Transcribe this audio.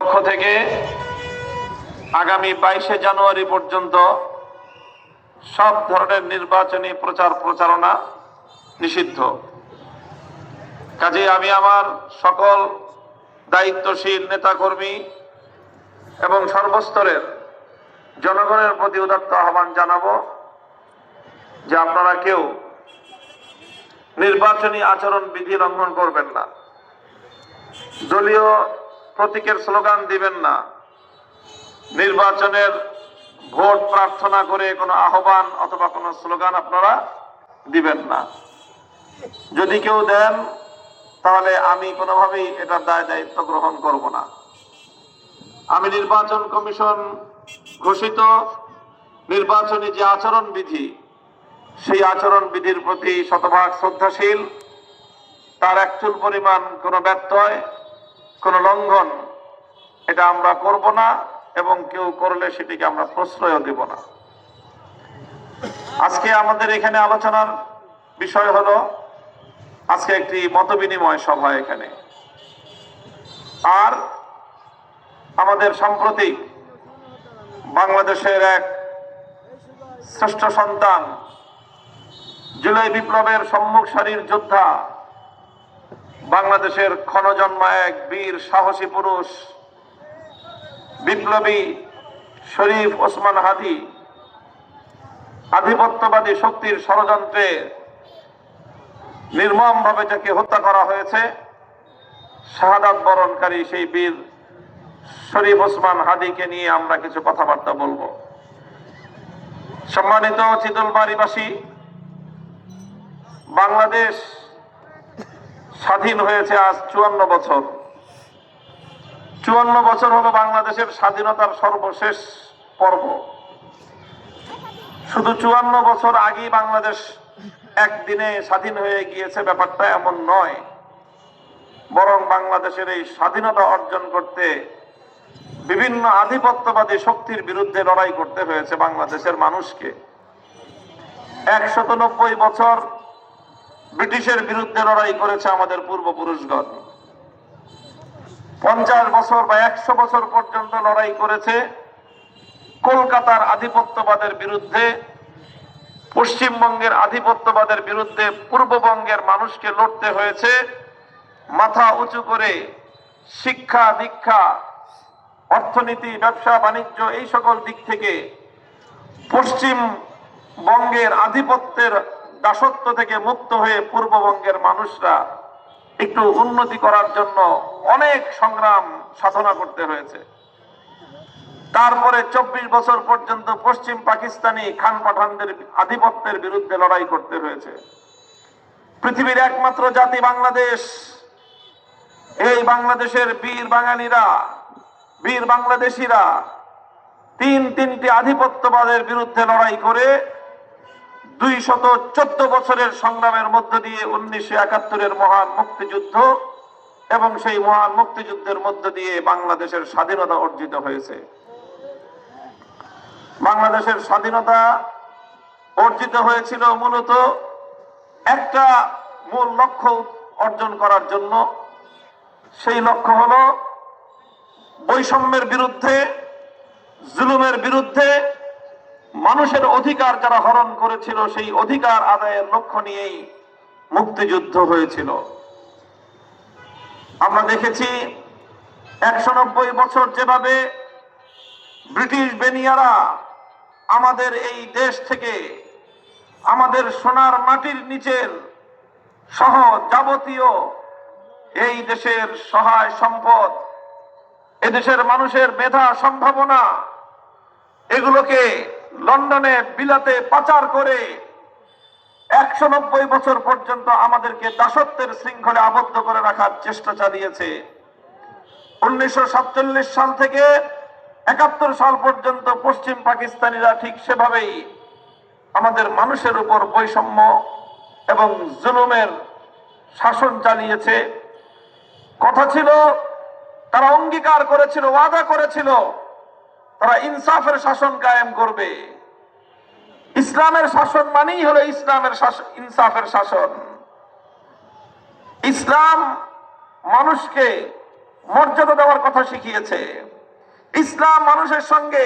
পক্ষ থেকে আগামী 22শে জানুয়ারি পর্যন্ত সব ধরনের নির্বাচনী প্রচার প্রচারণা নিষিদ্ধ। কাজে আমি আমার সকল দায়িত্বশীল নেতাকর্মী এবং সর্বস্তরের জনগণের প্রতি উদাত্ত আহ্বান জানাবো যে আপনারা কেউ নির্বাচনী আচরণ বিধি লঙ্ঘন করবেন না, দলীয় প্রতীকের স্লোগান দিবেন না, নির্বাচনের ভোট প্রার্থনা করে কোনো আহ্বান অথবা কোনো স্লোগান আপনারা দিবেন না। যদি কেউ দেন তাহলে আমি কোনোভাবেই এটার দায়িত্ব গ্রহণ করব না। আমি নির্বাচন কমিশন ঘোষিত নির্বাচনী যে আচরণ বিধি, সেই আচরণ বিধির প্রতি শতভাগ শ্রদ্ধাশীল। তার একচুল পরিমাণ কোনো ব্যত্যয়, কোনো লঙ্ঘন এটা আমরা করব না, এবং কেউ করলে সেটিকে আমরা প্রশ্রয় দেব না। আজকে আমাদের এখানে আলোচনার বিষয় হলো আজকে একটি মতবিনিময় সভা এখানে। আর আমাদের সাম্প্রতিক বাংলাদেশের এক শ্রেষ্ঠ সন্তান, জুলাই বিপ্লবের সম্মুখ সারির যোদ্ধা, বাংলাদেশের ক্ষণজন্মা এক বীর সাহসী পুরুষ, বিপ্লবী শরীফ ওসমান হাদী আধিপত্যবাদী শক্তির ষড়যন্ত্রে নির্মমভাবে যাকে হত্যা করা হয়েছে, শাহাদাত বরণকারী সেই বীর শরীফ ওসমান হাদীকে নিয়ে আমরা কিছু কথাবার্তা বলবো। সম্মানিত চিতলমারীবাসী, বাংলাদেশ স্বাধীন হয়েছে আজ 54 বছর। 54 বছর হলো বাংলাদেশের স্বাধীনতার সর্বশেষ পর্ব। শুধু 54 বছর আগেই বাংলাদেশ একদিনে স্বাধীন হয়ে গিয়েছে, ব্যাপারটা এমন নয়। বরং বাংলাদেশের এই স্বাধীনতা অর্জন করতে বিভিন্ন আধিপত্যবাদী শক্তির বিরুদ্ধে লড়াই করতে হয়েছে বাংলাদেশের মানুষকে। 190 বছর ব্রিটিশের বিরুদ্ধে লড়াই করেছে আমাদের পূর্বপুরুষগণ। 50 বছর বা 100 বছর পর্যন্ত লড়াই করেছে কলকাতার আধিপত্যবাদের বিরুদ্ধে, পশ্চিমবঙ্গের আধিপত্যবাদের বিরুদ্ধে। পূর্ববঙ্গের মানুষকে লড়তে হয়েছে মাথা উঁচু করে শিক্ষা দীক্ষা, অর্থনীতি, ব্যবসা বাণিজ্য এই সকল দিক থেকে পশ্চিমবঙ্গের আধিপত্যের দাসত্ব থেকে মুক্ত হয়ে পূর্ববঙ্গের মানুষরা একটু উন্নতি করার জন্য অনেক সংগ্রাম সাধনা করতে হয়েছে। তারপরে 24 বছর পর্যন্ত পশ্চিম পাকিস্তানি খান পাঠানদের আধিপত্যের বিরুদ্ধে লড়াই করতে হয়েছে। পৃথিবীর একমাত্র জাতি বাংলাদেশ, এই বাংলাদেশের বীর বাঙালিরা, বীর বাংলাদেশিরা তিনটি আধিপত্যবাদের বিরুদ্ধে লড়াই করে 214 বছরের সংগ্রামের মধ্য দিয়ে 1971-এর মহান মুক্তিযুদ্ধ, এবং সেই মহান মুক্তিযুদ্ধের মধ্য দিয়ে বাংলাদেশের স্বাধীনতা অর্জিত হয়েছে। বাংলাদেশের স্বাধীনতা অর্জিত হয়েছিল মূলত একটা মূল লক্ষ্য অর্জন করার জন্য। সেই লক্ষ্য হলো বৈষম্যের বিরুদ্ধে, জুলুমের বিরুদ্ধে, মানুষের অধিকার যারা হরণ করেছিল সেই অধিকার আদায়ের লক্ষ্য নিয়েই মুক্তিযুদ্ধ হয়েছিল। আমরা দেখেছি 190 বছর যেভাবে ব্রিটিশ বেনিয়ারা আমাদের এই দেশ থেকে, আমাদের সোনার মাটির নিচের সহ যাবতীয় এই দেশের সহায় সম্পদ, এদেশের মানুষের মেধা সম্ভাবনা, এগুলোকে লন্ডনে বিলাতে পাচার করে 190 বছর পর্যন্ত আমাদেরকে দাসত্বের শৃঙ্খলে আবদ্ধ করে রাখার চেষ্টা চালিয়েছে। 1947 সাল থেকে 71 সাল পর্যন্ত পশ্চিম পাকিস্তানিরা ঠিক সেভাবেই আমাদের মানুষের উপর বৈষম্য এবং জুলুমের শাসন চালিয়েছে। কথা ছিল, তারা অঙ্গীকার করেছিল, ওয়াদা করেছিল, তারা ইনসাফের শাসন কায়েম করবে। ইসলামের শাসন মানেই হলো ইসলামের শাসন, ইনসাফের শাসন। ইসলাম মানুষকে মর্যাদা দেওয়ার কথা শিখিয়েছে। ইসলাম মানুষের সঙ্গে